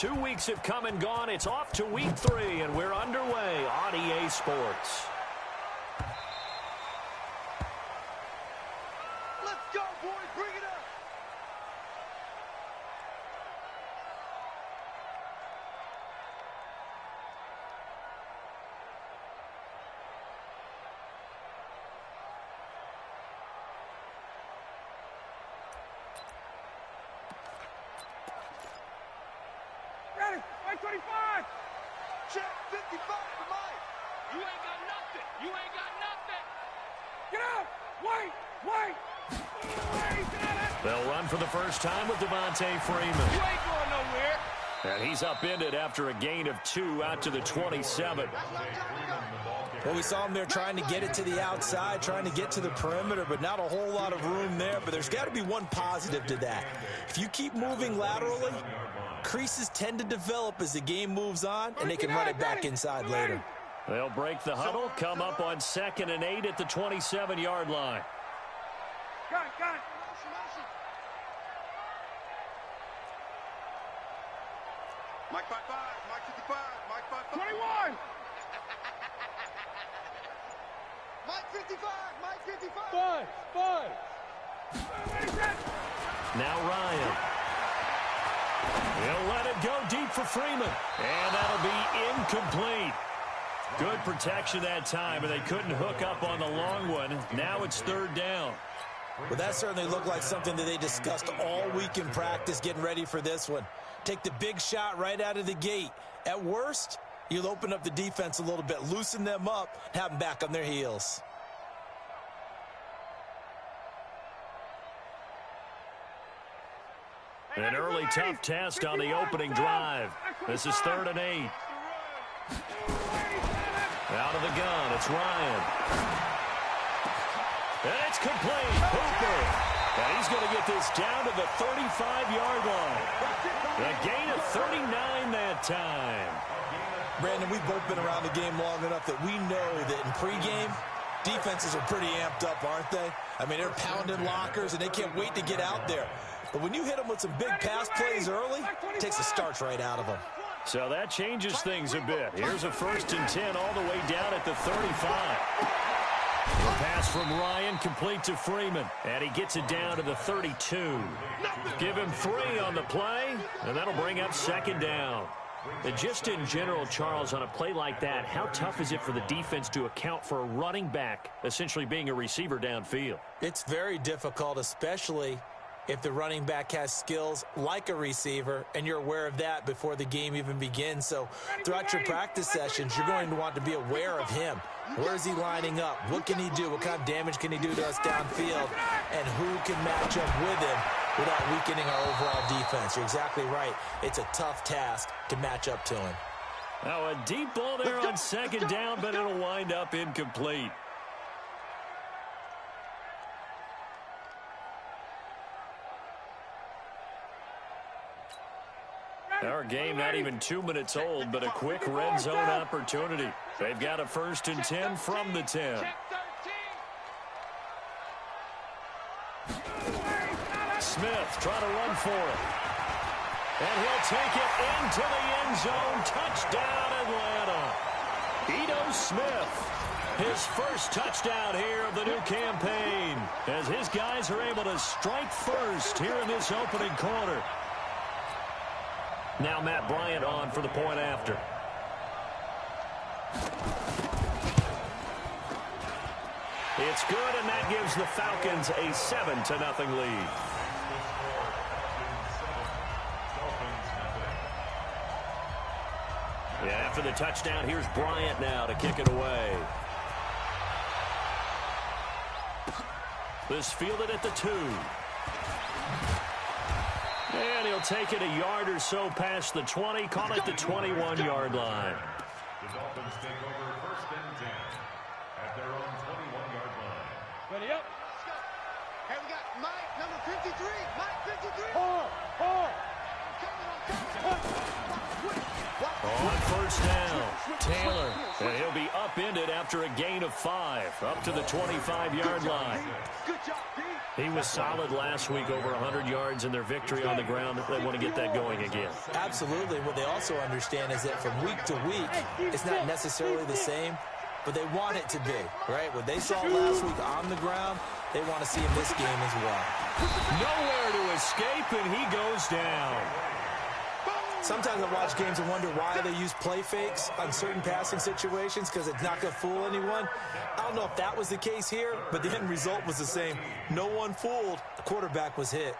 2 weeks have come and gone. It's off to week 3, and we're underway on EA Sports. Let's go, boys. Bring it up. Ready. 25. Check 55 for Mike. You ain't got nothing. You ain't got nothing. Get out. Wait. Wait. They'll run for the first time with Devontae Freeman. You ain't going nowhere. And he's upended after a gain of 2 out to the 27. Well, we saw him there trying to get it to the outside, trying to get to the perimeter, but not a whole lot of room there. But there's got to be one positive to that. If you keep moving laterally, creases tend to develop as the game moves on, and they can run it back inside later. They'll break the huddle, come up on 2nd and 8 at the 27-yard line. Got it. Mike 5-5, Mike 55, Mike 5-5. 21. Mike 55, Mike 55. 5. Now Ryan. He'll let it go deep for Freeman. And that'll be incomplete. Good protection that time, and they couldn't hook up on the long one. Now it's 3rd down. Well, that certainly looked like something that they discussed all week in practice, getting ready for this one. Take the big shot right out of the gate. At worst, you'll open up the defense a little bit, loosen them up, have them back on their heels. An early tough test on the opening drive. This is 3rd and 8. Out of the gun, it's Ryan. And it's complete. Hooper. And he's going to get this down to the 35-yard line. A gain of 39 that time. Brandon, we've both been around the game long enough that we know that in pregame, defenses are pretty amped up, aren't they? I mean, they're pounding lockers, and they can't wait to get out there. But when you hit them with some big pass plays early, it takes the starch right out of them. So that changes things a bit. Here's a 1st and 10 all the way down at the 35. The pass from Ryan complete to Freeman, and he gets it down to the 32. Give him 3 on the play, and that'll bring up 2nd down. And just in general, Charles, on a play like that, how tough is it for the defense to account for a running back essentially being a receiver downfield? It's very difficult, especially if the running back has skills like a receiver, and you're aware of that before the game even begins. So throughout your practice sessions, you're going to want to be aware of him. Where is he lining up? What can he do? What kind of damage can he do to us downfield? And who can match up with him without weakening our overall defense? You're exactly right. It's a tough task to match up to him. Now a deep ball there on 2nd down, but it'll wind up incomplete. Our game not even 2 minutes old, but a quick red zone opportunity. They've got a 1st and 10 from the 10. Smith trying to run for it. And he'll take it into the end zone. Touchdown, Atlanta. Ito Smith, his first touchdown here of the new campaign, as his guys are able to strike first here in this opening quarter. Now Matt Bryant on for the point after. It's good, and that gives the Falcons a 7-0 lead. Yeah, after the touchdown, here's Bryant now to kick it away. This fielded at the 2. And he'll take it a yard or so past the 20, call it the 21-yard line. The Dolphins take over 1st and 10 at their own 21-yard line. Ready up. Let's go. Hey, we got Mike, number 53. Mike 53. On 1st down, Taylor. And he'll be upended after after a gain of 5 up to the 25-yard line. Good job, Pete. He was solid last week, over 100 yards in their victory on the ground. They want to get that going again. Absolutely. What they also understand is that from week to week, it's not necessarily the same, but they want it to be, right? What they saw last week on the ground, they want to see in this game as well. Nowhere to escape, and he goes down. Sometimes I watch games and wonder why they use play fakes on certain passing situations, because it's not going to fool anyone. I don't know if that was the case here, but the end result was the same. No one fooled. The quarterback was hit.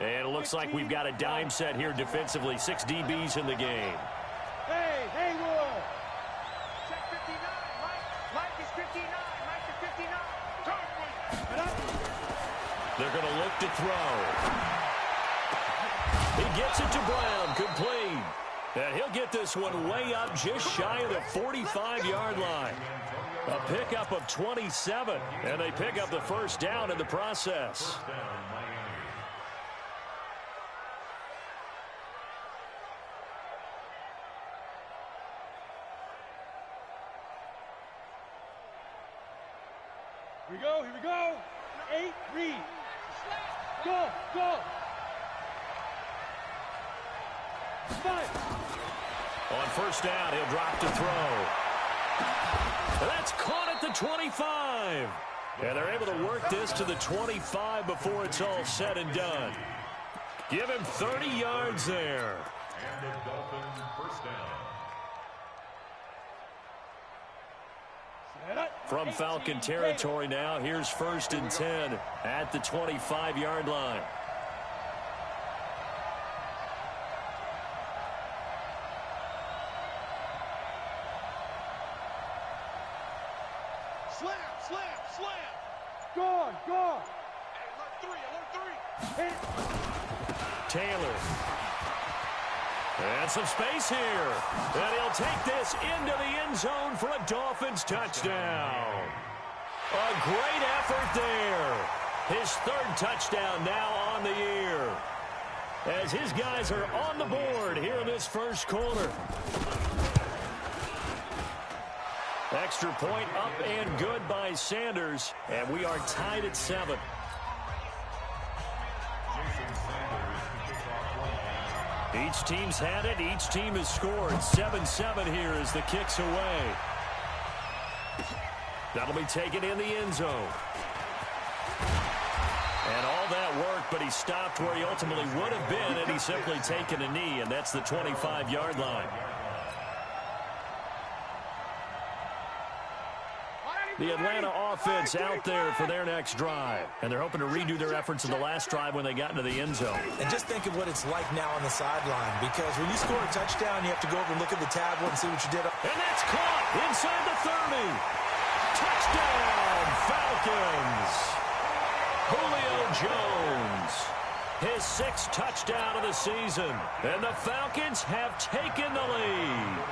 And it looks like we've got a dime set here defensively. 6 DBs in the game. Hey, Haywood. Check 59. Mike is 59. Mike is 59. They're going to look to throw. He gets it to Brown, complete. And he'll get this one way up just shy of the 45-yard line. A pickup of 27, and they pick up the first down in the process. Here we go. 8, read. Go. 5. On first down, he'll drop to throw. That's caught at the 25. And they're able to work this to the 25 before it's all said and done. Give him 30 yards there. And the Dolphins first down. From Falcon territory now, here's 1st and 10 at the 25-yard line. Slam. Go. Alert 3. Taylor. And some space here. And he'll take this into the end zone for a Dolphins touchdown. A great effort there. His 3rd touchdown now on the year, as his guys are on the board here in this first quarter. Extra point up and good by Sanders, and we are tied at 7. Each team's had it. Each team has scored. 7-7 here as the kick's away. That'll be taken in the end zone. And all that work, but he stopped where he ultimately would have been, and he's simply taken a knee, and that's the 25-yard line. The Atlanta offense out there for their next drive. And they're hoping to redo their efforts in the last drive when they got into the end zone. And just think of what it's like now on the sideline, because when you score a touchdown, you have to go over and look at the tablet and see what you did. And that's caught inside the 30. Touchdown, Falcons. Julio Jones, his 6th touchdown of the season. And the Falcons have taken the lead.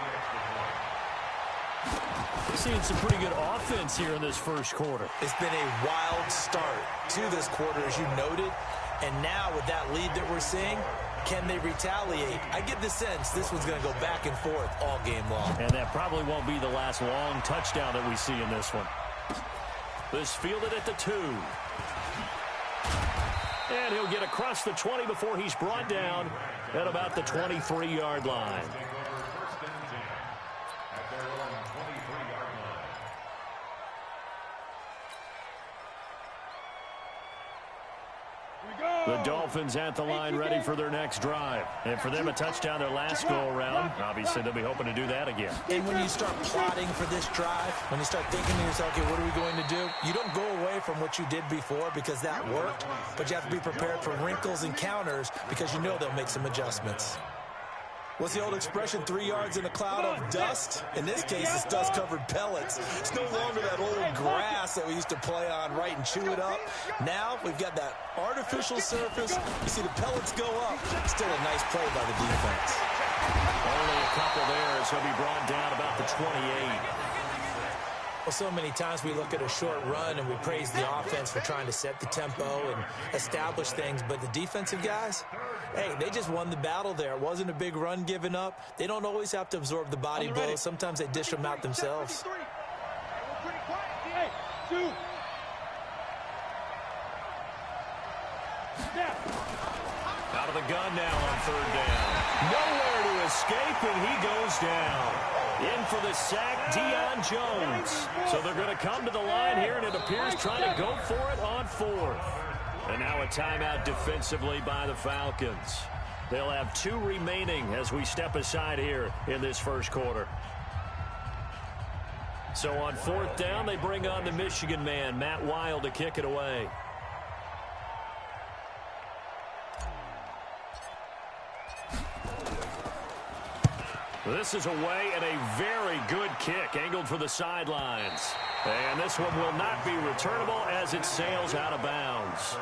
Seeing some pretty good offense here in this first quarter. It's been a wild start to this quarter, as you noted. And now with that lead that we're seeing, can they retaliate? I get the sense this one's going to go back and forth all game long. And that probably won't be the last long touchdown that we see in this one. This fielded at the 2. And he'll get across the 20 before he's brought down at about the 23-yard line. The Dolphins at the line ready for their next drive. And for them, a touchdown their last go-around. Obviously, they'll be hoping to do that again. And when you start plotting for this drive, when you start thinking to yourself, okay, what are we going to do? You don't go away from what you did before because that worked, but you have to be prepared for wrinkles and counters because you know they'll make some adjustments. What's the old expression, 3 yards in a cloud of dust? In this case, it's dust-covered pellets. It's no longer that old grass that we used to play on, right, and chew it up. Now we've got that artificial surface. You see the pellets go up. Still a nice play by the defense. Only a couple there, so he'll be brought down about the 28. Well, so many times we look at a short run and we praise the offense for trying to set the tempo and establish things, but the defensive guys, hey, they just won the battle there. It wasn't a big run given up. They don't always have to absorb the body blows. Sometimes they dish them out themselves. Hey, shoot. Step. Out of the gun now on third down. Nowhere to escape, and he goes down. In for the sack, Deion Jones. So they're going to come to the line here, and it appears trying to go for it on fourth. And now a timeout defensively by the Falcons. They'll have 2 remaining as we step aside here in this first quarter. So on fourth down, they bring on the Michigan man, Matt Wild, to kick it away. This is away and a very good kick, angled for the sidelines. And this one will not be returnable as it sails out of bounds.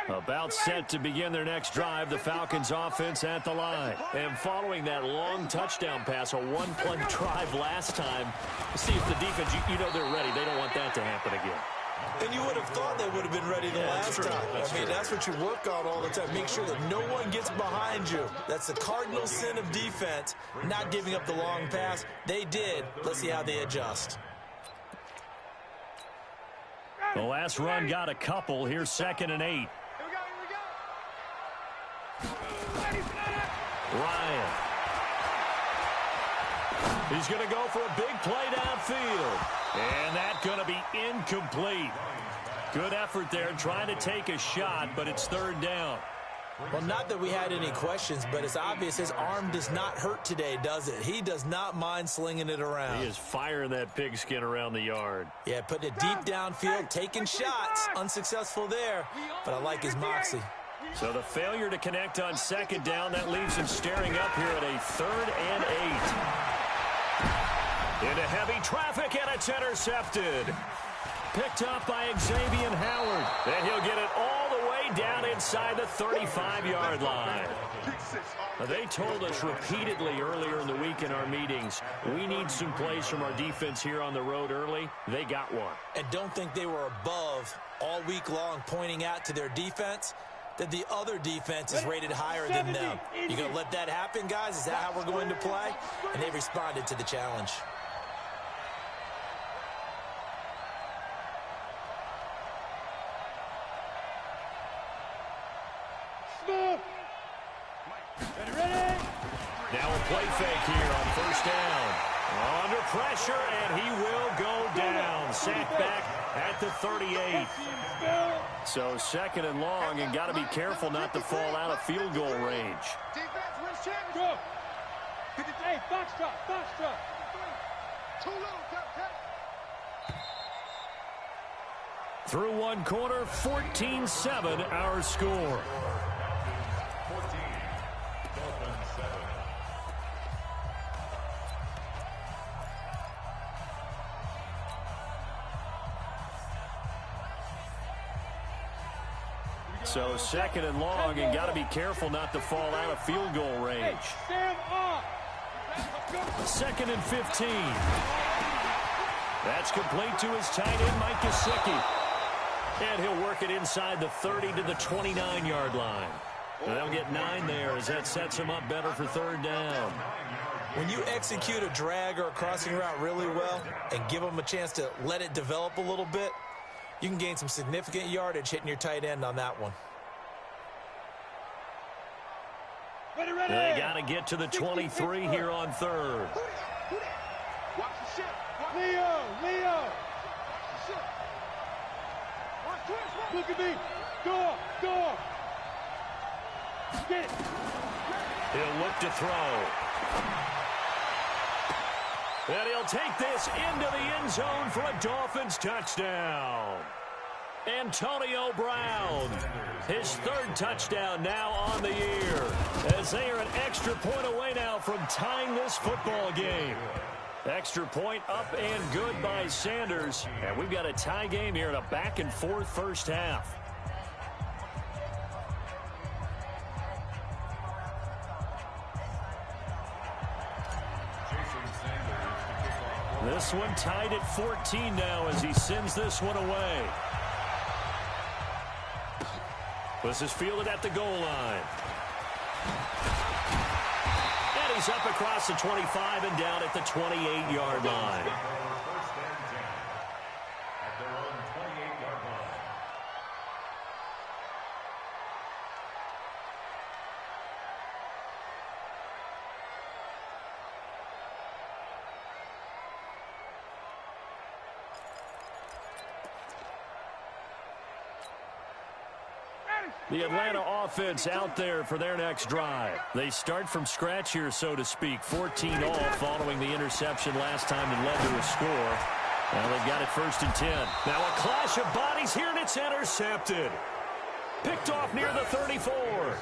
About set to begin their next drive, the Falcons offense at the line. And following that long touchdown pass, a one-play drive last time, see if the defense, you know they're ready. They don't want that to happen again. And you would have thought they would have been ready the last time. That's what you work on all the time. Make sure that no one gets behind you. That's the cardinal sin of defense, not giving up the long pass. They did. Let's see how they adjust. The last run got a couple. Here's 2nd and 8. Here we go. Ryan. He's going to go for a big play downfield. And that's going to be incomplete. Good effort there trying to take a shot, but it's 3rd down. Well, not that we had any questions, but it's obvious his arm does not hurt today, does it? He does not mind slinging it around. He is firing that pigskin around the yard. Yeah, putting it deep downfield, taking shots. Unsuccessful there, but I like his moxie. So the failure to connect on 2nd down, that leaves him staring up here at a 3rd and 8. Into heavy traffic, and it's intercepted. Picked up by Xavier Howard. And he'll get it all the way down inside the 35-yard line. Now, they told us repeatedly earlier in the week in our meetings, we need some plays from our defense here on the road early. They got one. And don't think they were above all week long pointing out to their defense that the other defense is rated higher than them. You going to let that happen, guys? Is that how we're going to play? And they responded to the challenge. Now a play fake here on 1st down. Under pressure, and he will go down. Sacked back at the 38. So 2nd and long, and got to be careful not to fall out of field goal range. Defense wins championship. Hey, box drop, box drop. Too low, cut. Through one quarter, 14-7 our score. 14, Dolphins 7. So second and long, and got to be careful not to fall out of field goal range. Hey, stand off. Second and 15. That's complete to his tight end, Mike Gesicki. And he'll work it inside the 30 to the 29-yard line. And they'll get 9 there as that sets him up better for third down. When you execute a drag or a crossing route really well and give them a chance to let it develop a little bit, you can gain some significant yardage hitting your tight end on that one. Ready, ready. They got to get to the 23 here on third. Watch the ship. Leo. Look at me. Go. Get it. He'll look to throw. And he'll take this into the end zone for a Dolphins touchdown. Antonio Brown, his third touchdown now on the year, as they are an extra point away now from tying this football game. Extra point up and good by Sanders. And we've got a tie game here in a back-and-forth first half. This one tied at 14 now as he sends this one away. This is fielded at the goal line. And he's up across the 25 and down at the 28-yard line. First and 10 at their own 28-yard line. The Atlanta offense out there for their next drive. They start from scratch here, so to speak. 14 all following the interception last time that led to a score. Now they've got it first and 10. Now a clash of bodies here, and it's intercepted. Picked off near the 34.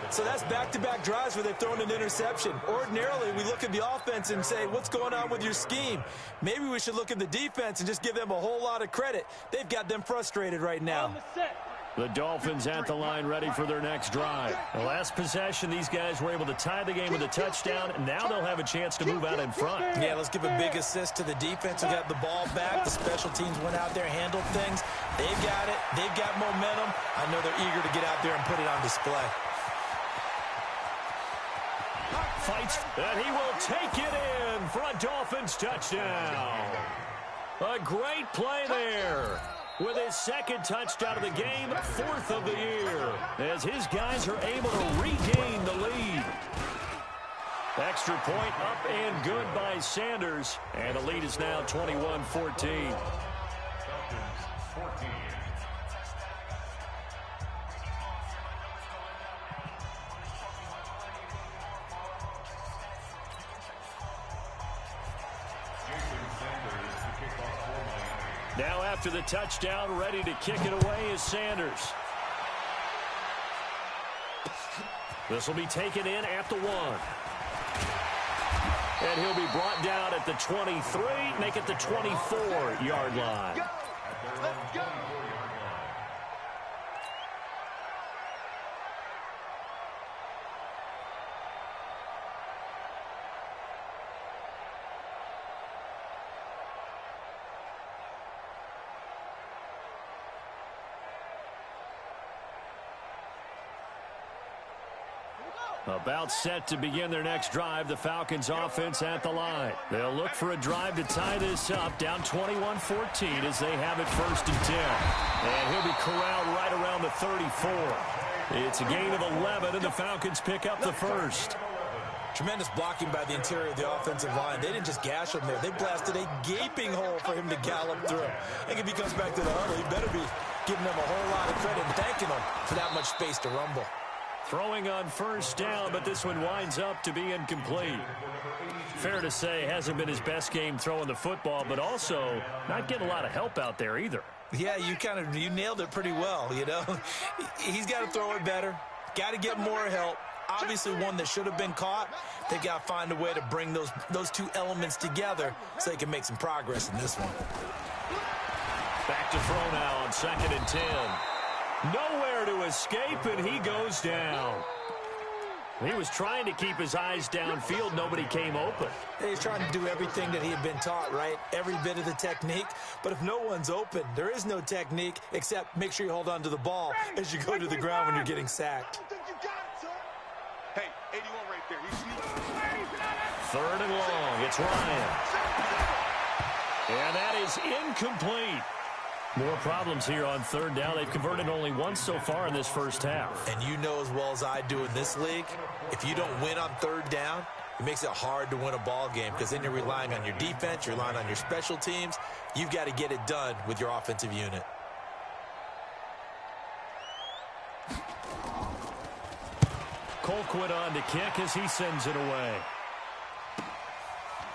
So that's back-to-back drives where they've thrown an interception. Ordinarily, we look at the offense and say, what's going on with your scheme? Maybe we should look at the defense and just give them a whole lot of credit. They've got them frustrated right now. On the set. The Dolphins at the line ready for their next drive. The last possession, these guys were able to tie the game with a touchdown, and now they'll have a chance to move out in front. Yeah, let's give a big assist to the defense who got the ball back. The special teams went out there, handled things. They've got it. They've got momentum. I know they're eager to get out there and put it on display. Fights, and he will take it in for a Dolphins touchdown. A great play there. With his second touchdown of the game, fourth of the year, as his guys are able to regain the lead. Extra point up and good by Sanders, and the lead is now 21-14. Falcons 14. Now after the touchdown, ready to kick it away is Sanders. This will be taken in at the 1. And he'll be brought down at the 23, make it the 24-yard line. Let's go. About set to begin their next drive, the Falcons offense at the line. They'll look for a drive to tie this up, down 21-14 as they have it first and 10. And he'll be corralled right around the 34. It's a gain of 11, and the Falcons pick up the first. Tremendous blocking by the interior of the offensive line. They didn't just gash him there. They blasted a gaping hole for him to gallop through. I think if he comes back to the huddle, he better be giving them a whole lot of credit and thanking them for that much space to rumble. Throwing on first down, but this one winds up to be incomplete. Fair to say, hasn't been his best game throwing the football, but also not getting a lot of help out there either. Yeah, you nailed it pretty well, you know. He's got to throw it better. Got to get more help. Obviously one that should have been caught. They got to find a way to bring those two elements together so they can make some progress in this one. Back to throw now on 2nd and 10. Nowhere to escape, and he goes down. He was trying to keep his eyes downfield. Nobody came open. He's trying to do everything that he had been taught, right? Every bit of the technique. But if no one's open, there is no technique except make sure you hold on to the ball as you go to the ground when you're getting sacked. Hey, 81 right there. He's sneaking. 3rd and long. It's Ryan. And that is incomplete. More problems here on 3rd down. They've converted only once so far in this first half. And you know as well as I do in this league, if you don't win on 3rd down, it makes it hard to win a ball game because then you're relying on your defense, you're relying on your special teams. You've got to get it done with your offensive unit. Colquitt on to kick as he sends it away.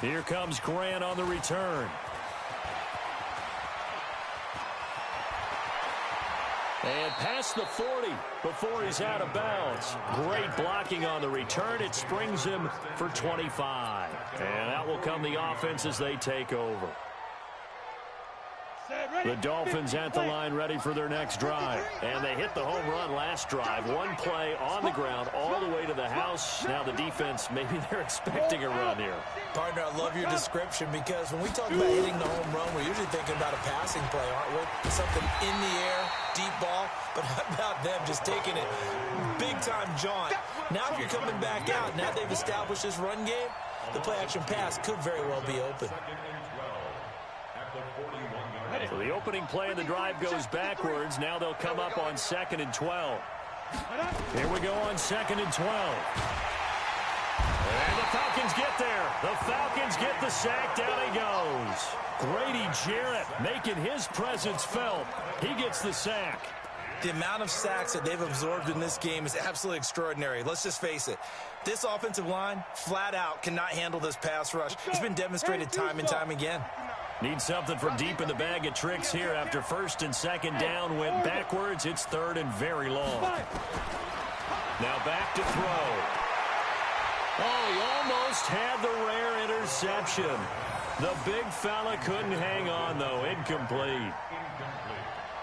Here comes Grant on the return. And past the 40 before he's out of bounds. Great blocking on the return. It springs him for 25. And out will come the offense as they take over. The Dolphins at the line ready for their next drive. And they hit the home run last drive. One play on the ground all the way to the house. Now the defense, maybe they're expecting a run here. Partner, I love your description because when we talk about hitting the home run, we're usually thinking about a passing play, aren't we? Something in the air, deep ball. But how about them just taking it big-time jaunt? Now if you're coming back out, now they've established this run game, the play-action pass could very well be open. So the opening play of the drive goes backwards. Now they'll come up on 2nd and 12. Here we go on 2nd and 12. And the Falcons get there. The Falcons get the sack. Down he goes. Grady Jarrett making his presence felt. He gets the sack. The amount of sacks that they've absorbed in this game is absolutely extraordinary. Let's just face it. This offensive line, flat out, cannot handle this pass rush. It's been demonstrated time and time again. Need something from deep in the bag of tricks here after 1st and 2nd down went backwards. It's 3rd and very long. Now back to throw. Oh, he almost had the rare interception. The big fella couldn't hang on, though. Incomplete.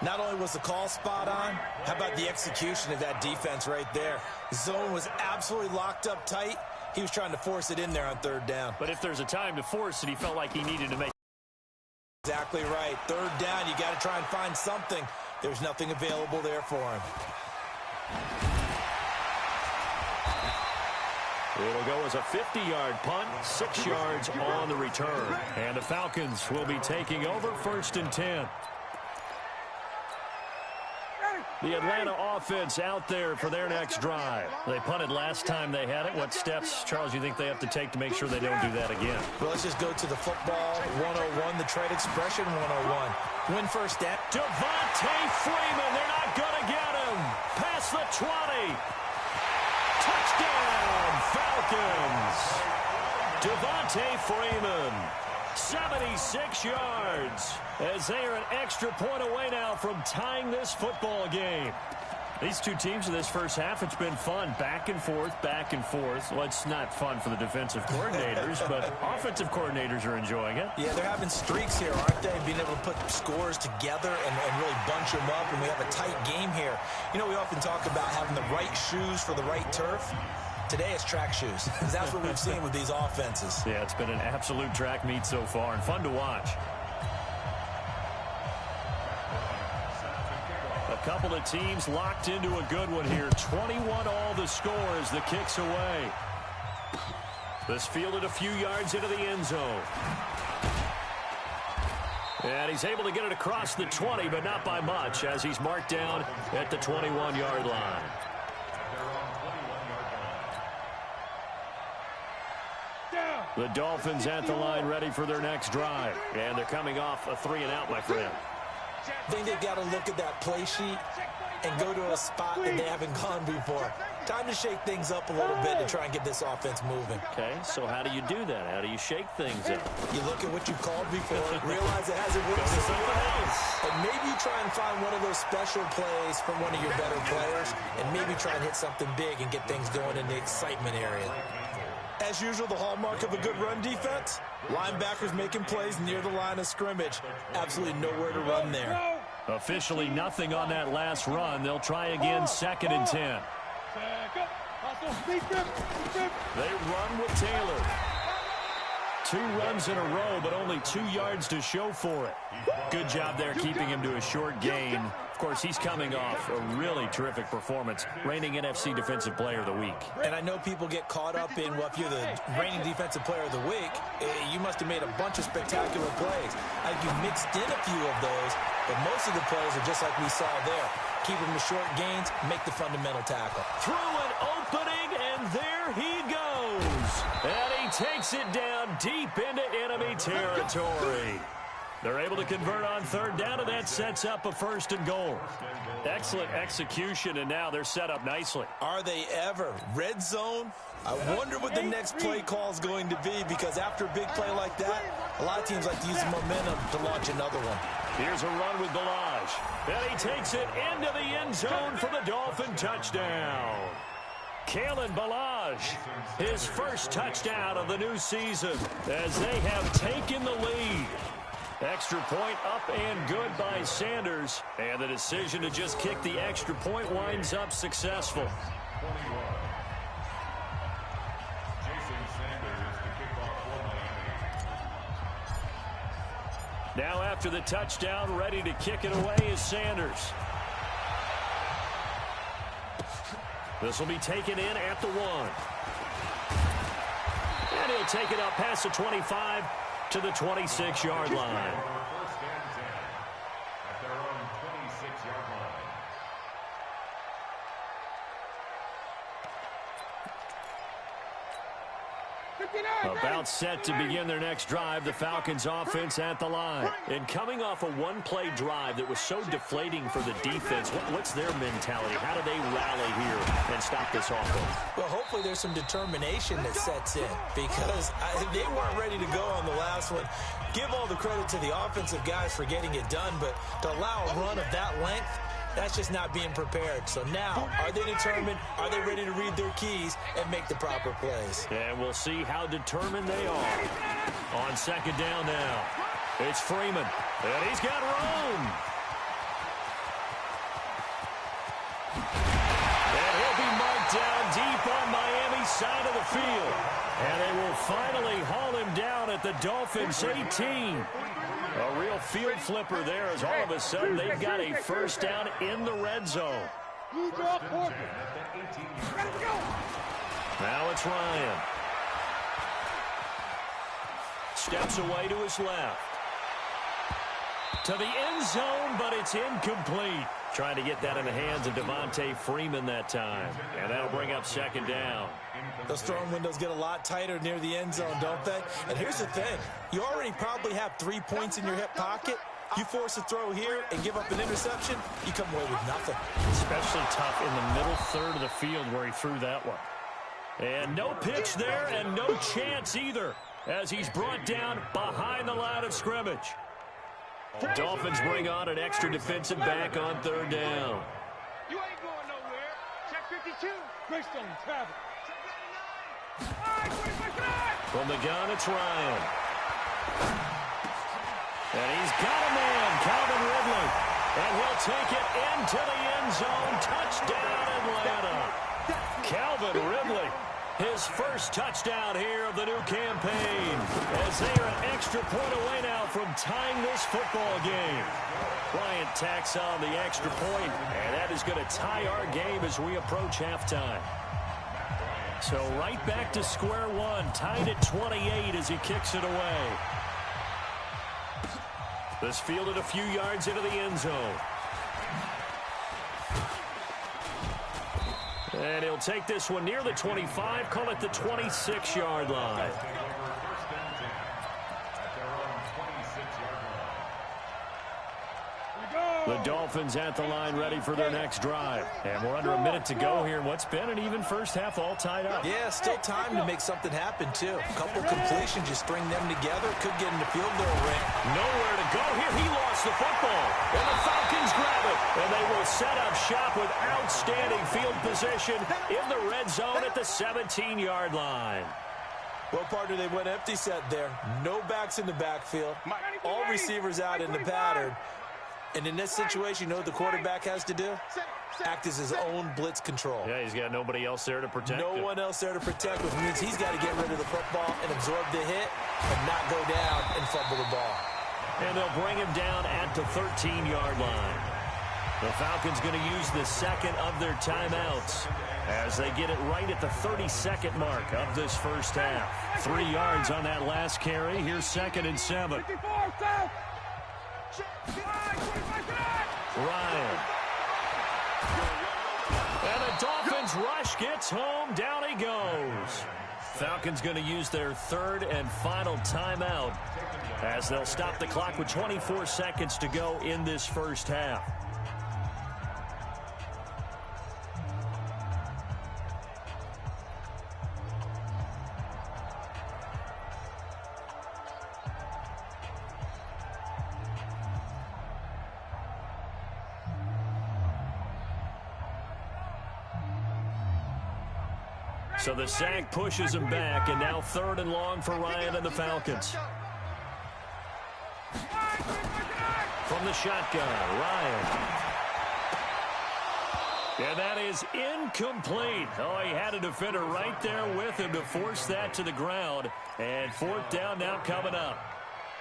Not only was the call spot on, how about the execution of that defense right there? The zone was absolutely locked up tight. He was trying to force it in there on 3rd down. But if there's a time to force it, he felt like he needed to make. Exactly right. 3rd down, you got to try and find something. There's nothing available there for him. It'll go as a 50-yard punt, 6 yards on the return. And the Falcons will be taking over 1st and 10. The Atlanta offense out there for their next drive. They punted last time they had it. What steps, Charles, you think they have to take to make sure they don't do that again? Well, let's just go to the football 101, the trade expression 101. Win first down. Devontae Freeman, they're not going to get him. Past the 20. Touchdown, Falcons. Devontae Freeman, 76 yards. As they are an extra point away now from tying this football game. These two teams in this first half, it's been fun. Back and forth, back and forth. Well, it's not fun for the defensive coordinators, but offensive coordinators are enjoying it. Yeah, they're having streaks here, aren't they? Being able to put scores together and really bunch them up, and we have a tight game here. You know, we often talk about having the right shoes for the right turf. Today it's track shoes. That's what we've seen with these offenses. Yeah, it's been an absolute track meet so far and fun to watch. A couple of teams locked into a good one here. 21 all the score as the kick's away. This fielded a few yards into the end zone. And he's able to get it across the 20, but not by much as he's marked down at the 21-yard line. The Dolphins at the line ready for their next drive. And they're coming off a 3-and-out, my friend. I think they've got to look at that play sheet and go to a spot that they haven't gone before. Time to shake things up a little bit to try and get this offense moving. Okay, so how do you do that? How do you shake things up? You look at what you called before, realize it hasn't worked so well, and maybe you try and find one of those special plays from one of your better players, and maybe try and hit something big and get things going in the excitement area. As usual, the hallmark of a good run defense, linebackers making plays near the line of scrimmage. Absolutely nowhere to run there. Officially nothing on that last run. They'll try again, 2nd and 10. They run with Taylor. 2 runs in a row, but only 2 yards to show for it. Good job there keeping him to a short gain. Of course, he's coming off a really terrific performance, reigning NFC Defensive Player of the Week. And I know people get caught up in, well, if you're the reigning Defensive Player of the Week, you must have made a bunch of spectacular plays. I think you mixed in a few of those, but most of the plays are just like we saw there. Keep them to short gains, make the fundamental tackle. Through an opening, and there he goes. And he takes it down deep into enemy territory. They're able to convert on 3rd down, and that sets up a 1st and goal. Excellent execution, and now they're set up nicely. Are they ever? Red zone? I wonder what the next play call is going to be, because after a big play like that, a lot of teams like to use the momentum to launch another one. Here's a run with Balaj. And he takes it into the end zone for the Dolphin touchdown. Kalen Balaj, his first touchdown of the new season, as they have taken the lead. Extra point up and good by Sanders. And the decision to just kick the extra point winds up successful. 21. Jason Sanders to kick off for Miami. Now after the touchdown, ready to kick it away is Sanders. This will be taken in at the 1. And he'll take it up past the 25 to the 26-yard line. 1st and 10 at their own 26-yard line. About set to begin their next drive, the Falcons offense at the line. And coming off a one-play drive that was so deflating for the defense, what's their mentality? How do they rally here and stop this offense? Well, hopefully there's some determination that sets in, because they weren't ready to go on the last one. Give all the credit to the offensive guys for getting it done, but to allow a run of that length, that's just not being prepared. So now, are they determined? Are they ready to read their keys and make the proper plays? And we'll see how determined they are. On 2nd down now, it's Freeman. And he's got room. And he'll be marked down deep on Miami's side of the field. And they will finally haul him down at the Dolphins' 18. A real field flipper there, as all of a sudden they've got a 1st down in the red zone. Now it's Ryan. Steps away to his left. To the end zone, but it's incomplete. Trying to get that in the hands of Devontae Freeman that time. And that'll bring up 2nd down. Those throwing windows get a lot tighter near the end zone, don't they? And here's the thing. You already probably have 3 points in your hip pocket. You force a throw here and give up an interception, you come away with nothing. Especially tough in the middle 3rd of the field where he threw that one. And no pitch there and no chance either, as he's brought down behind the line of scrimmage. The Dolphins bring on an extra defensive back on 3rd down. You ain't going nowhere. Check 52. Christian travel. From the gun, it's Ryan. And he's got a man, Calvin Ridley. And he'll take it into the end zone. Touchdown, Atlanta. Calvin Ridley, his first touchdown here of the new campaign, as they are an extra point away now from tying this football game. Bryant tacks on the extra point, and that is going to tie our game as we approach halftime. So right back to square one, tied at 28 as he kicks it away. This fielded a few yards into the end zone. And he'll take this one near the 25, call it the 26-yard line. We go. The Dolphins at the line ready for their next drive. And we're under a minute to go here in what's been an even first half, all tied up. Yeah, still time to make something happen, too. A couple completions, you string them together, could get in the field goal range. Nowhere to go here. He lost the football. And the Falcons grab it. And they will set up shop with outstanding field position in the red zone at the 17-yard line. Well, partner, they went empty set there. No backs in the backfield. All receivers out in the pattern. And in this situation, you know what the quarterback has to do? Act as his own blitz control. Yeah, he's got nobody else there to protect him. No one else there to protect, which means he's got to get rid of the football and absorb the hit and not go down and fumble the ball. And they'll bring him down at the 13-yard line. The Falcons going to use the second of their timeouts as they get it right at the 32nd mark of this first half. 3 yards on that last carry. Here's 2nd and 7. Ryan. And the Dolphins rush gets home. Down he goes. Falcons going to use their 3rd and final timeout as they'll stop the clock with 24 seconds to go in this first half. So the sack pushes him back, and now 3rd and long for Ryan and the Falcons. From the shotgun, Ryan. And that is incomplete. Oh, he had a defender right there with him to force that to the ground. And 4th down now coming up.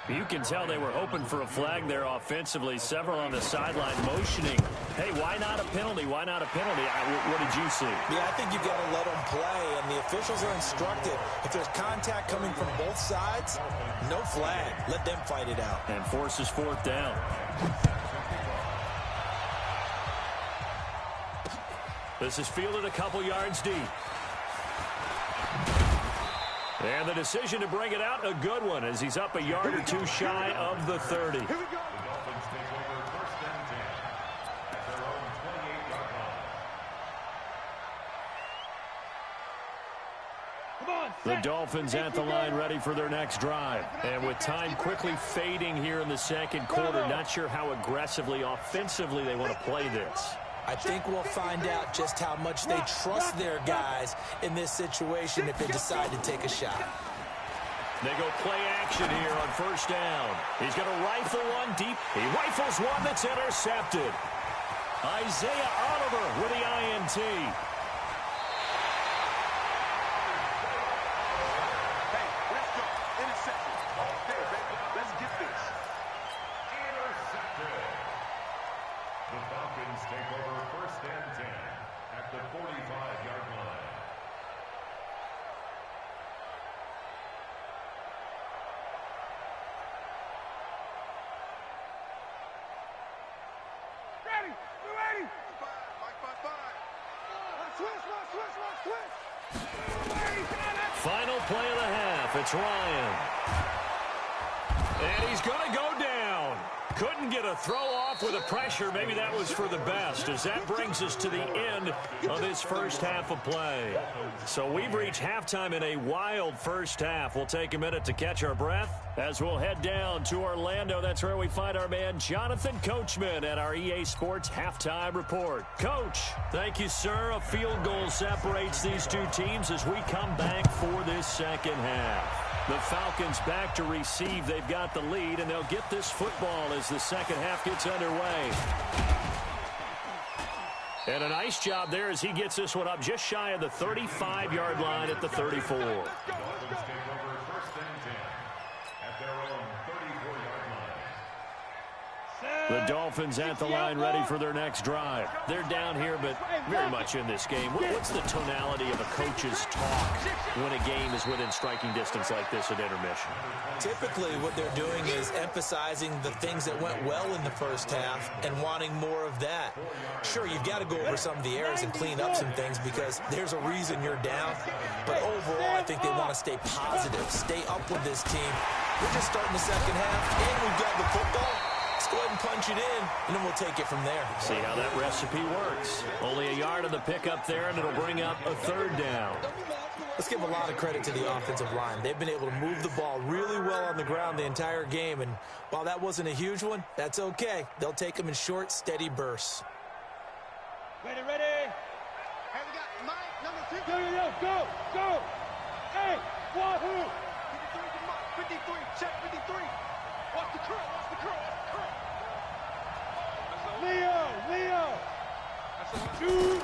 You can tell they were hoping for a flag there offensively. Several on the sideline motioning. Hey, why not a penalty? Why not a penalty? What did you see? Yeah, I think you've got to let them play, and the officials are instructed. If there's contact coming from both sides, no flag. Let them fight it out. And forces 4th down. This is fielded a couple yards deep. And the decision to bring it out, a good one, as he's up a yard or two shy of the 30. The Dolphins take over 1st and 10 at their own 28-yard line. The Dolphins at the line ready for their next drive. And with time quickly fading here in the second quarter, not sure how aggressively, offensively they want to play this. I think we'll find out just how much they trust their guys in this situation if they decide to take a shot. They go play action here on 1st down. He's going to rifle one deep. He rifles one that's intercepted. Isaiah Oliver with the INT. Hey, let's go. Interception. Okay, baby. Let's get this. Intercepted. The Falcons take over 1st and 10 at the 45-yard line. Ready. You ready? Switch. Final play of the half. It's Ryan. And he's going to go down. Couldn't get a throw off with the pressure. Maybe that was for the best, as that brings us to the end of this first half of play. So we've reached halftime in a wild first half. We'll take a minute to catch our breath as we'll head down to Orlando. That's where we find our man Jonathan Coachman at our EA Sports Halftime Report. Coach, thank you, sir. A field goal separates these two teams as we come back for this second half. The Falcons back to receive. They've got the lead, and they'll get this football as the second half gets underway. And a nice job there as he gets this one up just shy of the 35-yard line at the 34. The Dolphins take over 1st and 10 at their own 34-yard line. The Dolphins at the line ready for their next drive. They're down here, but very much in this game. What's the tonality of a coach's talk when a game is within striking distance like this at intermission? Typically, what they're doing is emphasizing the things that went well in the first half and wanting more of that. Sure, you've got to go over some of the errors and clean up some things because there's a reason you're down. But overall, I think they want to stay positive, stay up with this team. We're just starting the second half, and we've got the football. It's Just go ahead and punch it in, and then we'll take it from there. See how that recipe works. Only a yard on the pickup there, and it'll bring up a third down. Let's give a lot of credit to the offensive line. They've been able to move the ball really well on the ground the entire game, and while that wasn't a huge one, that's okay. They'll take them in short, steady bursts. Ready, ready. Hey, we got Mike, number 50. Go. Hey, wahoo. 53, check 53. Watch the curl. Leo. Shoot.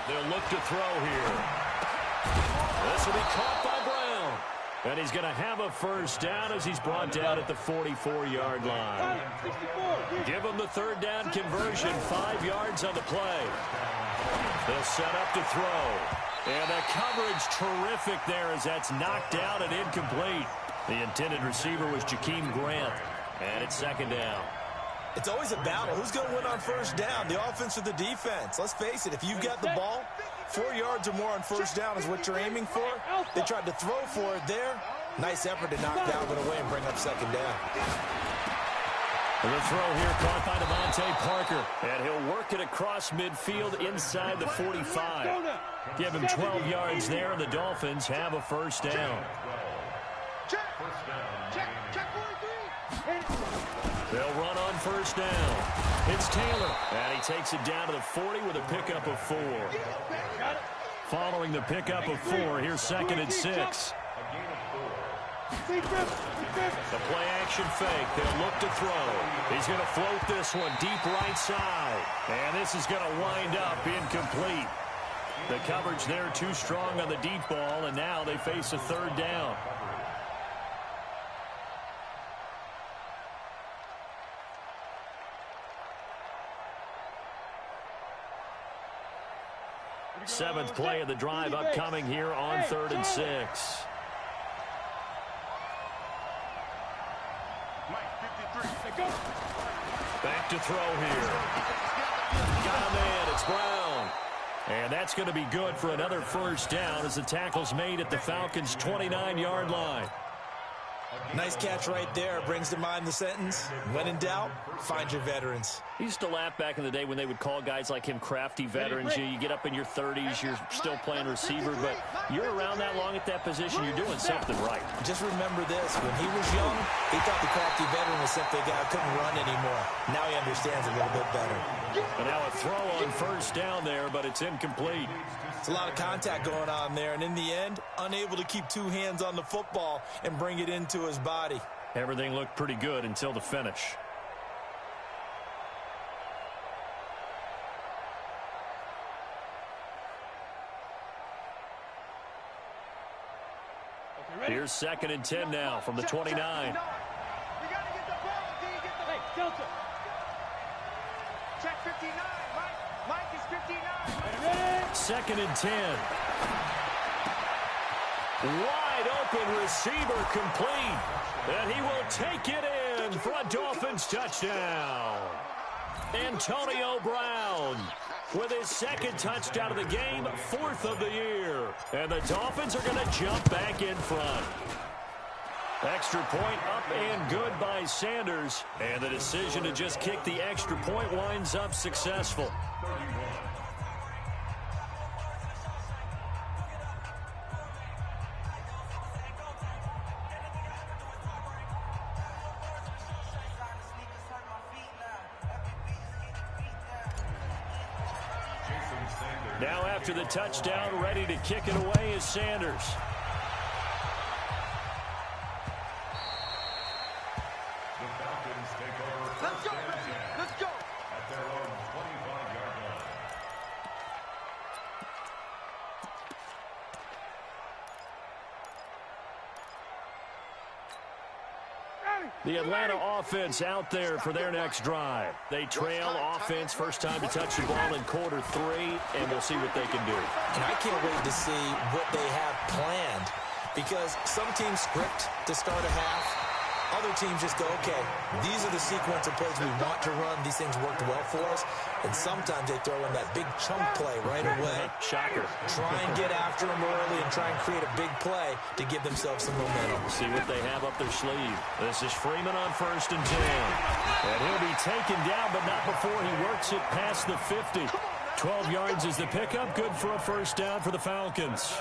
They'll look to throw here. This will be caught by Brown. And he's going to have a first down as he's brought down at the 44-yard line. Give him the third down conversion, 5 yards on the play. They'll set up to throw. And the coverage terrific there as that's knocked out and incomplete. The intended receiver was Jakeem Grant. And it's second down. It's always a battle. Who's going to win on first down, the offense or the defense? Let's face it, if you've got the ball, 4 yards or more on first down is what you're aiming for. They tried to throw for it there. Nice effort to knock Dalvin away and bring up second down. The throw here caught by Devontae Parker. And he'll work it across midfield inside the 45. Give him 12 yards there, and the Dolphins have a first down. Check 43. They'll run on first down. It's Taylor, and he takes it down to the 40 with a pickup of 4. Following the pickup of 4, here's second and 6. The play action fake. They'll look to throw. He's going to float this one deep right side. And this is going to wind up incomplete. The coverage there too strong on the deep ball, and now they face a third down. Seventh play of the drive upcoming here on 3rd and 6. Back to throw here. Got a man. It's Brown. And that's going to be good for another first down as the tackle's made at the Falcons' 29-yard line. Nice catch right there. Brings to mind the sentence, when in doubt, find your veterans. He used to laugh back in the day when they would call guys like him crafty veterans. You get up in your 30s, you're still playing receiver, but you're around that long at that position, you're doing something right. Just remember this. When he was young, he thought the crafty veteran was simply a guy who couldn't run anymore. Now he understands a little bit better. And now a throw on first down there, but it's incomplete. It's a lot of contact going on there, and in the end, unable to keep 2 hands on the football and bring it into his body. Everything looked pretty good until the finish. Here's second and 10 now from the 29. We got to get the ball until you get the... Hey, Delta. Check 59. Mike is 59. Second and 10. Wide open receiver complete. And he will take it in for a Dolphins touchdown. Antonio Brown with his second touchdown of the game, 4th of the year. And the Dolphins are going to jump back in front. Extra point up and good by Sanders. And the decision to just kick the extra point winds up successful. Now after the touchdown, ready to kick it away is Sanders. The Falcons take over first and 10. Let's go. At their own 25-yard line. The Atlanta offense out there for their next drive. They trail offense, first time to touch the ball in quarter 3, and we'll see what they can do. And I can't wait to see what they have planned, because some teams script to start a half, Other teams just go, okay, these are the sequence of plays we want to run. These things worked well for us. And sometimes they throw in that big chunk play right away. Shocker. Try and get after them early and try and create a big play to give themselves some momentum. See what they have up their sleeve. This is Freeman on 1st and 10. And he'll be taken down, but not before he works it past the 50. 12 yards is the pickup. Good for a first down for the Falcons.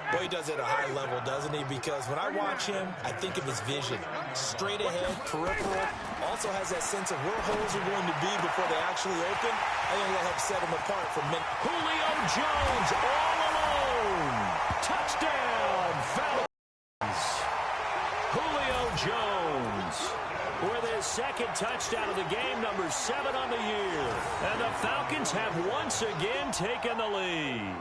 Boy, he does it at a high level, doesn't he? Because when I watch him, I think of his vision. Straight ahead, peripheral. Also has that sense of where holes are going to be before they actually open. I think that'll help set him apart from men. Julio Jones all alone. Touchdown, Falcons. Julio Jones with his second touchdown of the game, number 7 on the year. And the Falcons have once again taken the lead.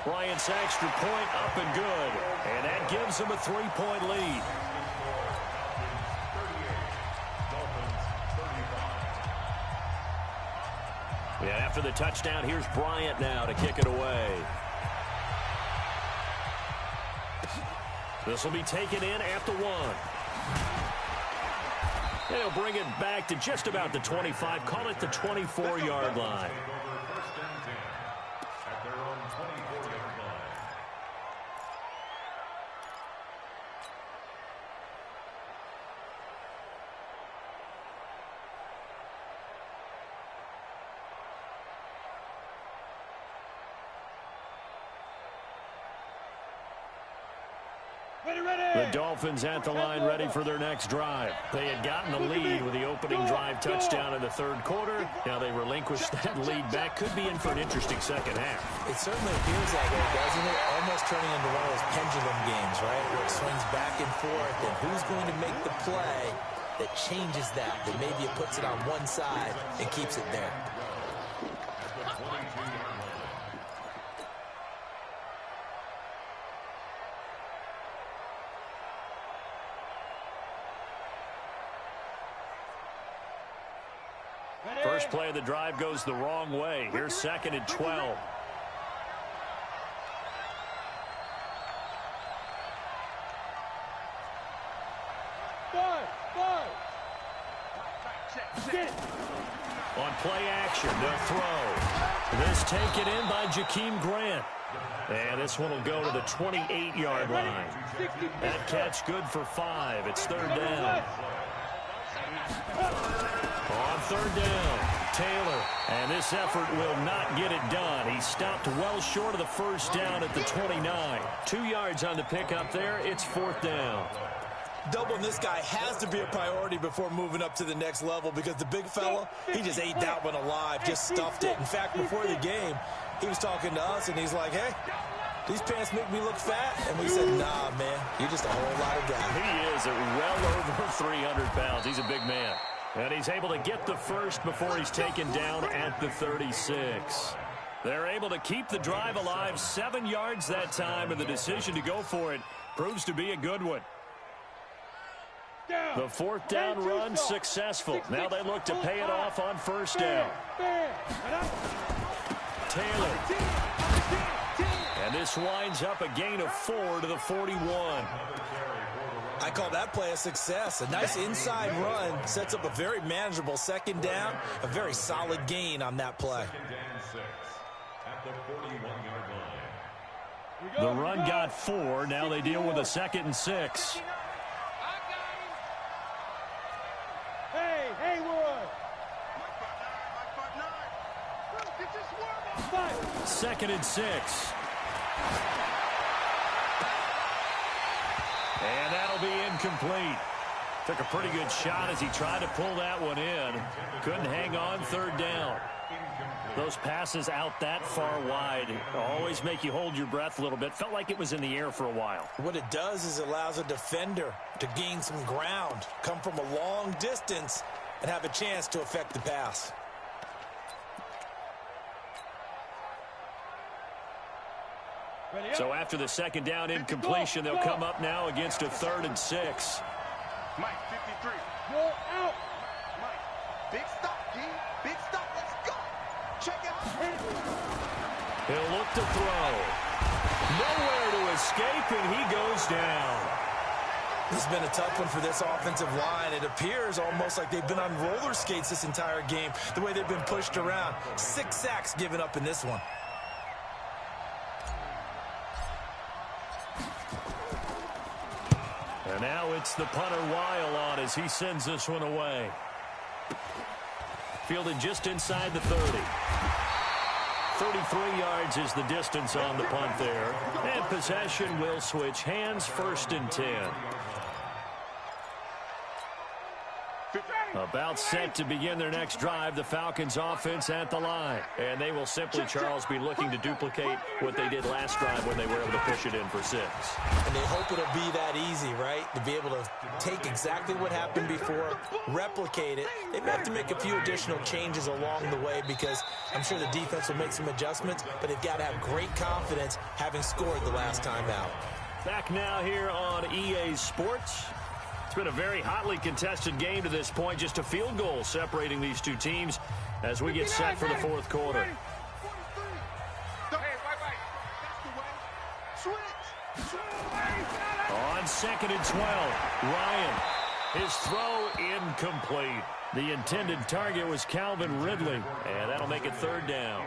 Bryant's extra point up and good. And that gives him a 3-point lead. Yeah, after the touchdown, here's Bryant now to kick it away. This will be taken in at the 1. They'll bring it back to just about the 25. Call it the 24-yard line. The Dolphins at the line ready for their next drive. They had gotten the lead with the opening drive touchdown in the 3rd quarter. Now they relinquish that lead back. Could be in for an interesting second half. It certainly appears that way, doesn't it? Almost turning into one of those pendulum games, right? Where it swings back and forth, and who's going to make the play that changes that maybe it puts it on one side and keeps it there. First play of the drive goes the wrong way. Here's 2nd and 12. On play action, they'll throw. This taken in by Jakeem Grant. And this one will go to the 28-yard line. That catch good for 5. It's 3rd down. On 3rd down, Taylor. And this effort will not get it done. He stopped well short of the first down at the 29. 2 yards on the pickup there. It's 4th down. Doubling this guy has to be a priority before moving up to the next level because the big fella, he just ate that one alive, just stuffed it. In fact, before the game, he was talking to us, and he's like, hey, these pants make me look fat. And we said, nah, man, you're just a whole lot of guy. He is at well over 300 pounds. He's a big man. And he's able to get the first before he's taken down at the 36. They're able to keep the drive alive, 7 yards that time, and the decision to go for it proves to be a good one. The 4th down run successful. Now they look to pay it off on 1st down. Taylor. And this winds up a gain of 4 to the 41. I call that play a success. A nice inside run sets up a very manageable 2nd down. A very solid gain on that play. The run got 4. Now they deal with a 2nd and 6. Hey, Haywood! 2nd and 6. And that'll be incomplete. Took a pretty good shot as he tried to pull that one in. Couldn't hang on 3rd down. Those passes out that far wide always make you hold your breath a little bit. Felt like it was in the air for a while. What it does is it allows a defender to gain some ground, come from a long distance, and have a chance to affect the pass. So after the 2nd down incompletion, they'll come up now against a 3rd and 6. Mike, 53. Roll out. Big stop, D. Big stop. Let's go. Check out. He'll look to throw. Nowhere to escape, and he goes down. This has been a tough one for this offensive line. It appears almost like they've been on roller skates this entire game, the way they've been pushed around. 6 sacks given up in this one. And now it's the punter Weil on as he sends this one away. Fielded just inside the 30. 33 yards is the distance on the punt there. And possession will switch hands, 1st and 10. About set to begin their next drive, the Falcons offense at the line. And they will simply, Charles, be looking to duplicate what they did last drive when they were able to push it in for 6. And they hope it'll be that easy, right? To be able to take exactly what happened before, replicate it. They may have to make a few additional changes along the way because I'm sure the defense will make some adjustments, but they've got to have great confidence having scored the last time out. Back now here on EA Sports. It's been a very hotly contested game to this point. Just a field goal separating these two teams as we get set for the 4th quarter. On 2nd and 12, Ryan. His throw incomplete. The intended target was Calvin Ridley, and that'll make it 3rd down.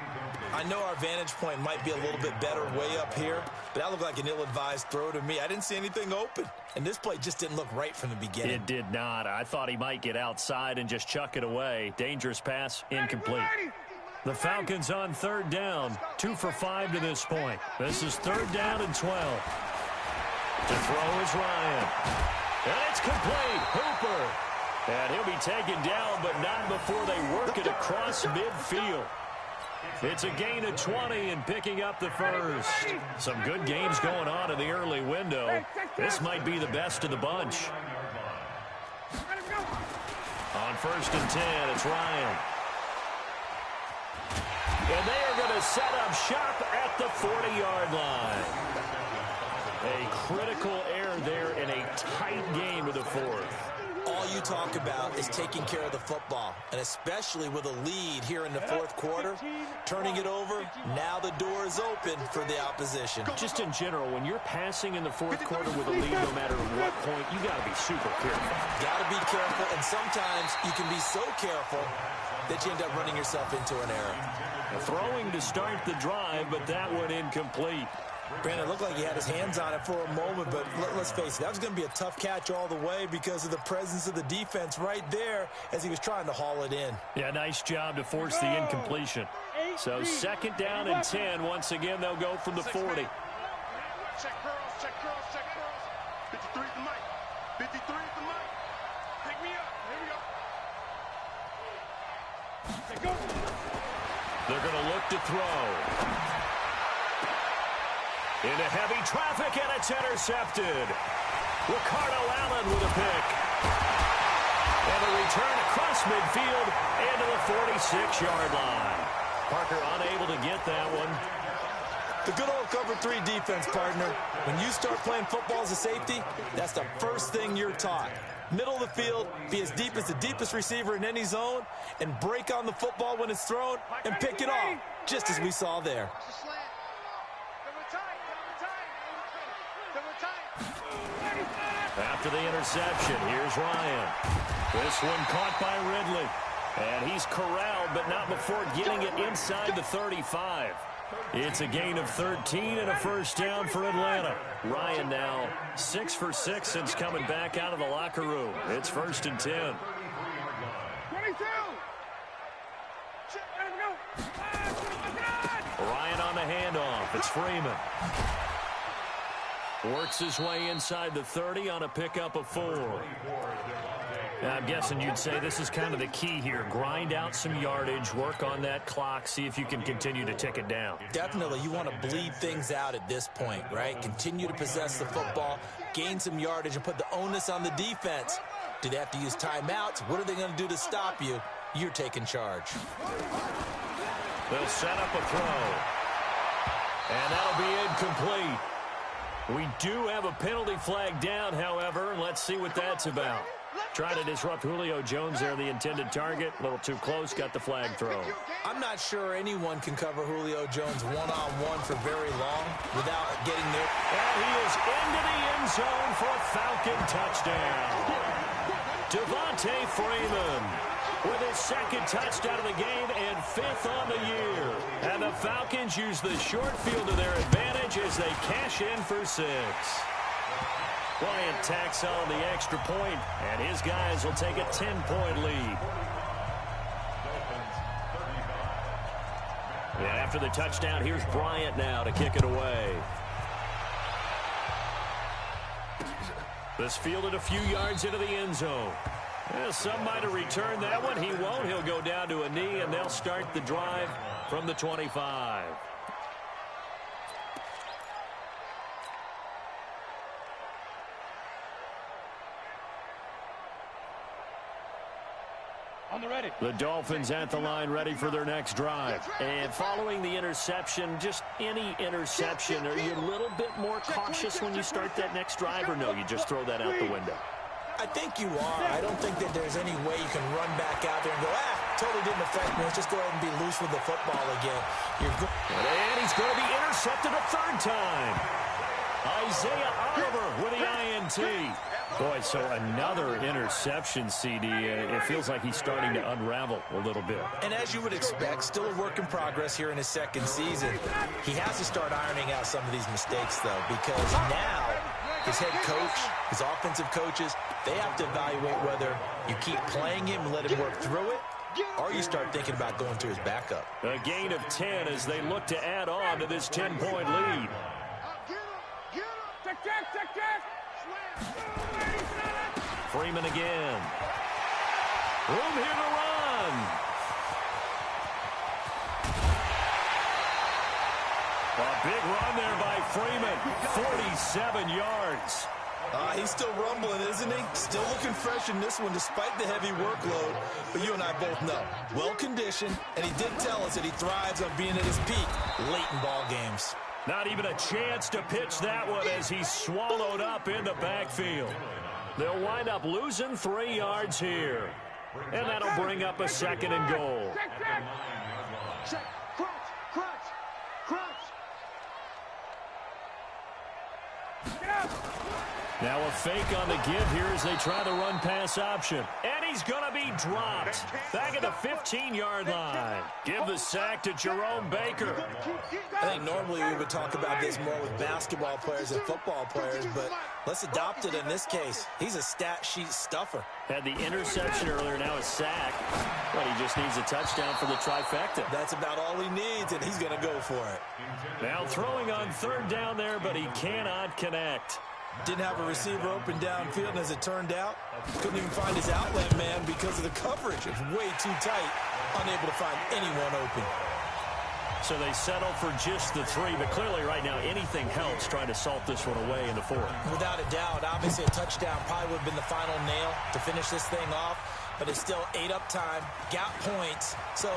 I know our vantage point might be a little bit better way up here, but that looked like an ill-advised throw to me. I didn't see anything open, and this play just didn't look right from the beginning. It did not. I thought he might get outside and just chuck it away. Dangerous pass, incomplete. The Falcons on 3rd down, 2 for 5 to this point. This is 3rd down and 12. To throw is Ryan. And it's complete. Hooper. And he'll be taken down, but not before they work it across midfield. It's a gain of 20 and picking up the 1st. Some good games going on in the early window. This might be the best of the bunch. On 1st and 10, it's Ryan. And they are going to set up shop at the 40-yard line. A critical error there in a tight game of the 4th. All you talk about is taking care of the football, and especially with a lead here in the 4th quarter, turning it over, now the door is open for the opposition. Just in general, when you're passing in the 4th quarter with a lead, no matter what point, you got to be super careful. Got to be careful, and sometimes you can be so careful that you end up running yourself into an error. Throwing to start the drive, but that one incomplete. Brandon, it looked like he had his hands on it for a moment, but let's face it, that was going to be a tough catch all the way because of the presence of the defense right there as he was trying to haul it in. Yeah, nice job to force the incompletion. So 2nd down and 10. Once again, they'll go from the 40. Check curls, check curls, check curls. 53 is the mic. 53 is the mic. Pick me up. Here we go. They're going to look to throw. Into heavy traffic, and it's intercepted. Ricardo Allen with a pick. And a return across midfield into the 46-yard line. Parker unable to get that one. The good old cover 3 defense, partner. When you start playing football as a safety, that's the first thing you're taught. Middle of the field, be as deep as the deepest receiver in any zone, and break on the football when it's thrown, and pick it off, just as we saw there. After the interception, here's Ryan. This one caught by Ridley. And he's corralled, but not before getting it inside the 35. It's a gain of 13 and a 1st down for Atlanta. Ryan now 6 for 6 since coming back out of the locker room. It's 1st and 10. 22. Ryan on the handoff. It's Freeman. Works his way inside the 30 on a pickup of 4. Now, I'm guessing you'd say this is kind of the key here. Grind out some yardage, work on that clock, see if you can continue to tick it down. Definitely, you want to bleed things out at this point, right? Continue to possess the football, gain some yardage, and put the onus on the defense. Do they have to use timeouts? What are they going to do to stop you? You're taking charge. They'll set up a throw. And that'll be incomplete. We do have a penalty flag down, however, and let's see what that's about. Trying to disrupt Julio Jones there, the intended target. A little too close, got the flag thrown. I'm not sure anyone can cover Julio Jones one-on-one for very long without getting there. And he is into the end zone for a Falcon touchdown. Devontae Freeman with his second touchdown of the game and 5th on the year. And the Falcons use the short field to their advantage as they cash in for 6. Bryant tacks on the extra point, and his guys will take a 10-point lead. And after the touchdown, here's Bryant now to kick it away. This fielded a few yards into the end zone. Well, some might have returned that one. He won't. He'll go down to a knee, and they'll start the drive from the 25. The Dolphins at the line ready for their next drive. And following the interception, just any interception, are you a little bit more cautious when you start that next drive, or no, you just throw that out the window? I think you are. I don't think that there's any way you can run back out there and go, totally didn't affect me. Let's just go ahead and be loose with the football again. And he's going to be intercepted a 3rd time. Isaiah Oliver with the INT. Boy, so another interception, CD. It feels like he's starting to unravel a little bit. And as you would expect, still a work in progress here in his 2nd season. He has to start ironing out some of these mistakes, though, because now his head coach, his offensive coaches, they have to evaluate whether you keep playing him and let him work through it, or you start thinking about going to his backup. A gain of 10 as they look to add on to this 10-point lead. Freeman again. Room here to run. A big run there by Freeman. 47 yards. He's still rumbling, isn't he? Still looking fresh in this one despite the heavy workload. But you and I both know, well-conditioned, and he did tell us that he thrives on being at his peak late in ball games. Not even a chance to pitch that one as he's swallowed up in the backfield. They'll wind up losing 3 yards here. And that'll bring up a 2nd and goal. Check. Crunch. Get up. Now a fake on the give here as they try the run-pass option. And he's going to be dropped. Back at the 15-yard line. Give the sack to Jerome Baker. I think normally we would talk about this more with basketball players and football players, but let's adopt it in this case. He's a stat sheet stuffer. Had the interception earlier, now a sack. But he just needs a touchdown for the trifecta. That's about all he needs, and he's going to go for it. Now throwing on 3rd down there, but he cannot connect. Didn't have a receiver open downfield, and as it turned out, couldn't even find his outlet man because of the coverage. It's way too tight, unable to find anyone open. So they settle for just the 3, but clearly right now anything helps trying to salt this one away in the 4th. Without a doubt, obviously a touchdown probably would have been the final nail to finish this thing off, but it's still 8 up time, got points. So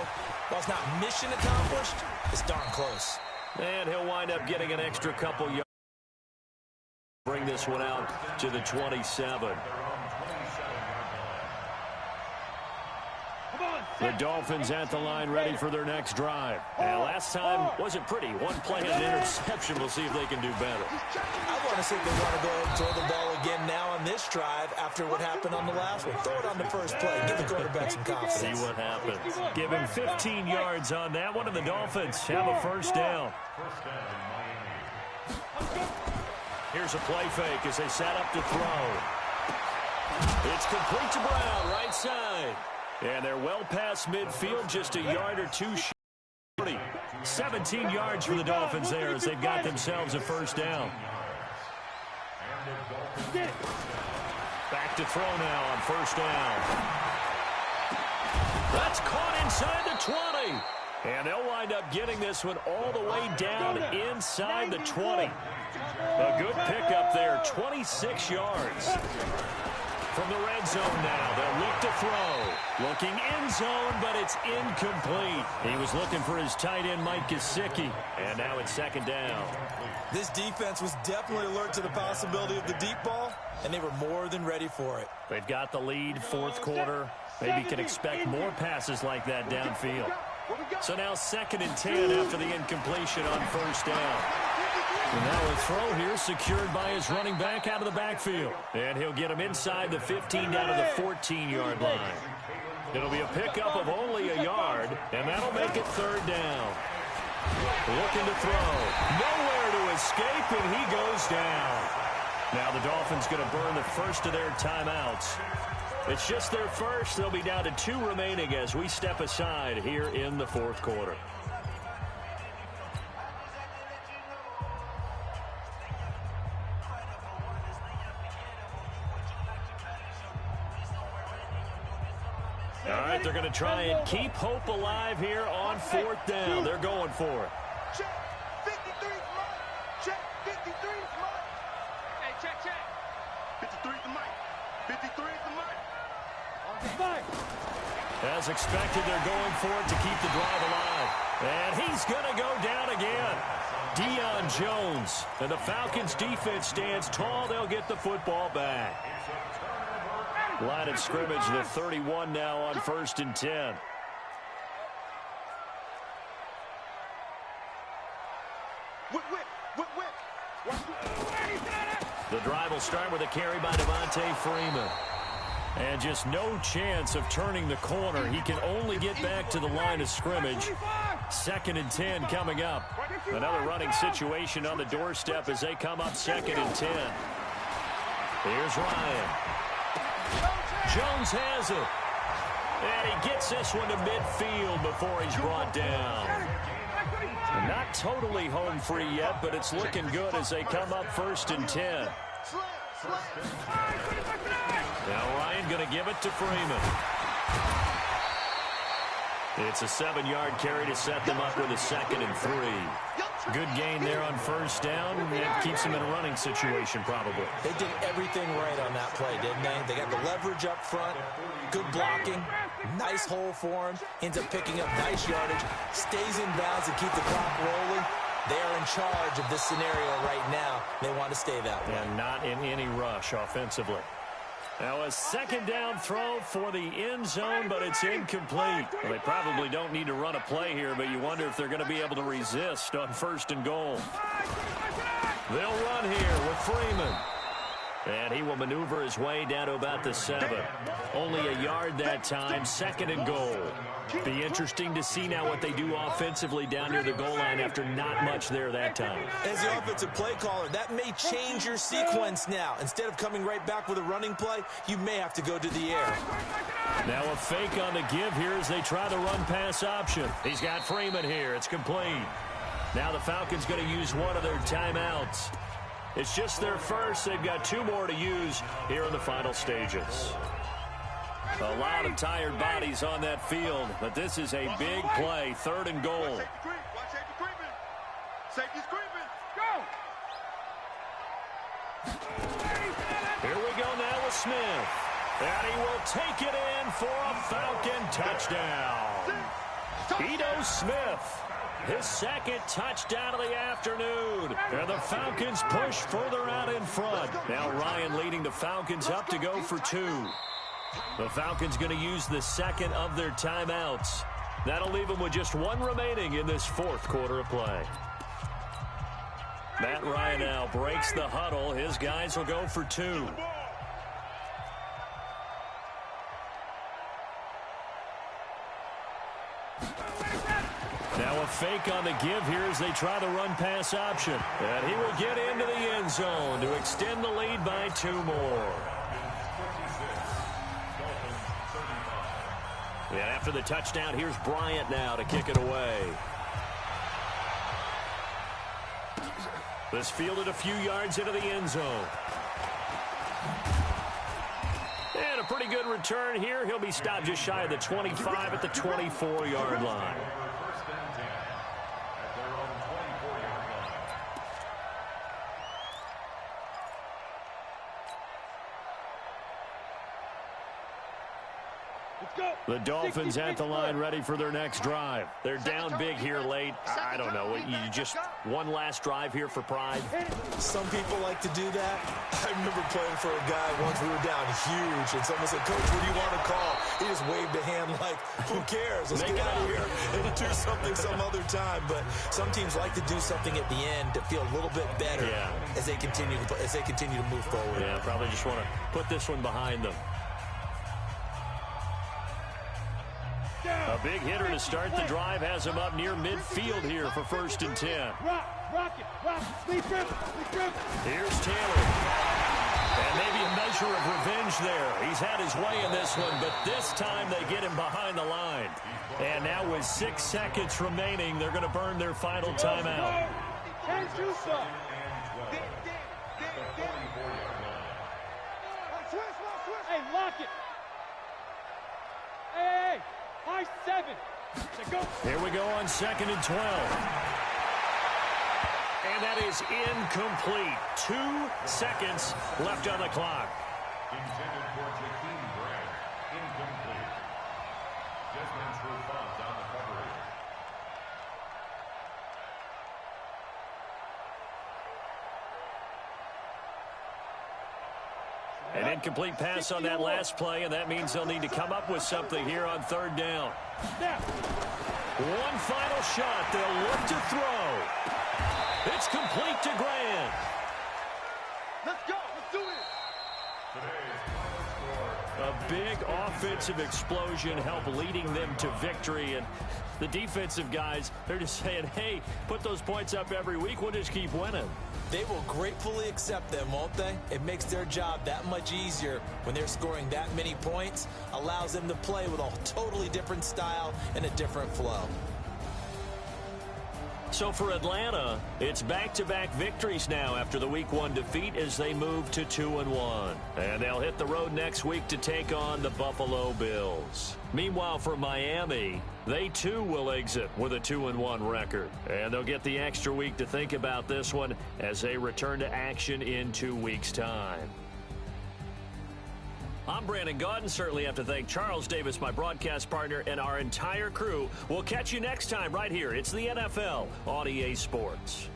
while it's not mission accomplished, it's darn close. And he'll wind up getting an extra couple yards. Bring this one out to the 27. The Dolphins at the line ready for their next drive. And last time wasn't pretty. One play and an interception. We'll see if they can do better. I want to see if they want to go ahead and throw the ball again now on this drive after what happened on the last one. Throw it on the first play. Give the quarterback some confidence. See what happens. Give him 15 yards on that one, and the Dolphins have a 1st down. Here's a play fake as they set up to throw. It's complete to Brown, right side. And they're well past midfield, just a yard or 2 short. 17 yards for the Dolphins there as they've got themselves a 1st down. Back to throw now on 1st down. That's caught inside the 20. And they'll wind up getting this one all the way down inside the 20. A good pickup there, 26 yards. From the red zone now, they'll look to throw. Looking end zone, but it's incomplete. He was looking for his tight end, Mike Gesicki. And now it's 2nd down. This defense was definitely alert to the possibility of the deep ball, and they were more than ready for it. They've got the lead fourth quarter. Maybe can expect more passes like that downfield. So now 2nd and 10 after the incompletion on first down. And now a throw here secured by his running back out of the backfield. And he'll get him inside the 15 down to the 14-yard line. It'll be a pickup of only a yard, and that'll make it 3rd down. Looking to throw. Nowhere to escape, and he goes down. Now the Dolphins going to burn the first of their timeouts. It's just their first. They'll be down to 2 remaining as we step aside here in the fourth quarter. All right, they're going to try and keep hope alive here on 4th down. They're going for it. Check. 53 is mine. Check. 53 is mine. Hey, check. 53 is the mic. 53 is the mic. As expected, they're going for it to keep the drive alive. And he's going to go down again. Deion Jones. And the Falcons defense stands tall. They'll get the football back. Line of scrimmage, the 31 now on 1st and 10. The drive will start with a carry by Devontae Freeman. And just no chance of turning the corner. He can only get back to the line of scrimmage. 2nd and 10 coming up. Another running situation on the doorstep as they come up 2nd and 10. Here's Ryan. Jones has it. And he gets this one to midfield before he's brought down. Not totally home free yet, but it's looking good as they come up 1st and 10. Now Ryan going to give it to Freeman. It's a 7-yard carry to set them up with a 2nd and 3. Good gain there on 1st down. It keeps them in a running situation probably. They did everything right on that play, didn't they? They got the leverage up front, good blocking, nice hole for him, ends up picking up nice yardage, stays in bounds to keep the clock rolling. They are in charge of this scenario right now. They want to stay that way. And not in any rush offensively. Now a 2nd down throw for the end zone, but it's incomplete. Well, they probably don't need to run a play here, but you wonder if they're going to be able to resist on 1st and goal. They'll run here with Freeman. And he will maneuver his way down to about the 7. Only a yard that time, 2nd and goal. Be interesting to see now what they do offensively down near the goal line after not much there that time. As the offensive play caller, that may change your sequence now. Instead of coming right back with a running play, you may have to go to the air. Now a fake on the give here as they try the run-pass option. He's got Freeman here. It's complete. Now the Falcons going to use one of their timeouts. It's just their first. They've got 2 more to use here in the final stages. A lot of tired bodies on that field, but this is a big play. 3rd and goal. Watch safety creeping. Safety's creeping. Go. Here we go now with Smith. And he will take it in for a Falcon touchdown. Ito Smith. His 2nd touchdown of the afternoon. And the Falcons push further out in front. Now Ryan leading the Falcons up to go for 2. The Falcons going to use the 2nd of their timeouts. That'll leave them with just 1 remaining in this 4th quarter of play. Matt Ryan now breaks the huddle. His guys will go for 2. Now a fake on the give here as they try the run-pass option. And he will get into the end zone to extend the lead by 2 more. And after the touchdown, here's Bryant now to kick it away. This fielded a few yards into the end zone. And a pretty good return here. He'll be stopped just shy of the 25 at the 24-yard line. The Dolphins at the line ready for their next drive. They're down big here late. I don't know. You just one last drive here for pride? Some people like to do that. I remember playing for a guy once we were down huge, and someone said, Coach, what do you want to call? He just waved a hand like, who cares? Let's get out of here and do something some other time. But some teams like to do something at the end to feel a little bit better as they continue to move forward. Yeah, probably just want to put this one behind them. A big hitter to start the drive has him up near midfield here for 1st and 10. Rock it. Sleep dribble. Here's Taylor. And maybe a measure of revenge there. He's had his way in this one, but this time they get him behind the line. And now with 6 seconds remaining, they're going to burn their final timeout. Can't do so. Hey, lock it. Hey. High 7. Here we go on 2nd and 12. And that is incomplete. 2 seconds left on the clock. Intended for Jakeem Grant. Incomplete. Desmond Trufant on the coverage. An incomplete pass on that last play, and that means they'll need to come up with something here on 3rd down. One final shot. They'll look to throw. It's complete to Grant. Let's go. Let's do it. A big offensive explosion helped leading them to victory, and the defensive guys, they're just saying, hey, put those points up every week. We'll just keep winning. They will gratefully accept them, won't they? It makes their job that much easier when they're scoring that many points. Allows them to play with a totally different style and a different flow. So for Atlanta, it's back-to-back victories now after the Week 1 defeat as they move to 2-1. And they'll hit the road next week to take on the Buffalo Bills. Meanwhile, for Miami, they too will exit with a 2-1 record. And they'll get the extra week to think about this one as they return to action in 2 weeks' time. I'm Brandon Gaudin. Certainly have to thank Charles Davis, my broadcast partner, and our entire crew. We'll catch you next time right here. It's the NFL on EA Sports.